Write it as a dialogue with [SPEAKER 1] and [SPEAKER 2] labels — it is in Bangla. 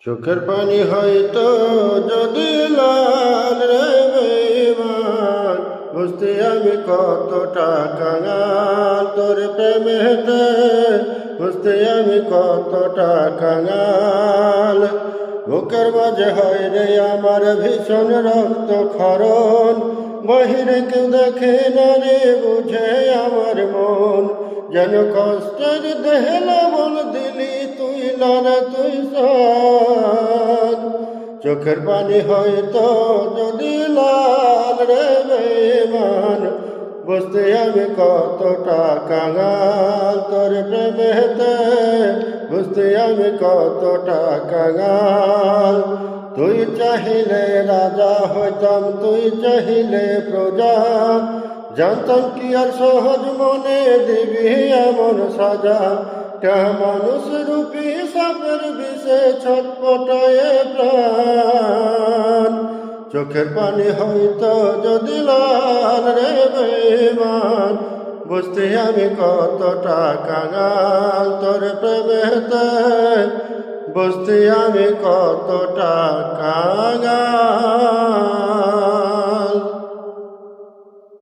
[SPEAKER 1] চোখের পানি হয়তো যদি লাল রে বেঈমান, বুঝতে আমি কতটা কাঙাল তোর প্রেমেতে, বুঝতে আমি কতটা কাঙাল। বুকের মাঝে হয় রে আমার ভীষণ রক্ত ক্ষরণ, বাহিরে কেউ দেখে না রে বুঝে আমার মন, যেন কষ্টের দেহে লবণ দিলি তুই লালা তুই সাদ। চোখের পানি হয়তো যদি লাল রে বেঈমান, বুঝতে আমি কতটা কাঙাল তোর প্রেমেতে, বুঝতে আমি কতটা কাঙাল। তুই চাহিলে রাজা হইতাম, তুই চাহিলে প্রজা, জানতাম কি আর সহজ মনে দিবি এমন সাজা। মানুষ রূপী সাপের বিষে ছটপটায় প্রাণ, চোখের পানি হয়তো যদি লাল রে বেঈমান, বুঝতে আমি কতটা কাঙাল তোর প্রেমেতে, বুঝতে আমি কতটা কাঙাল।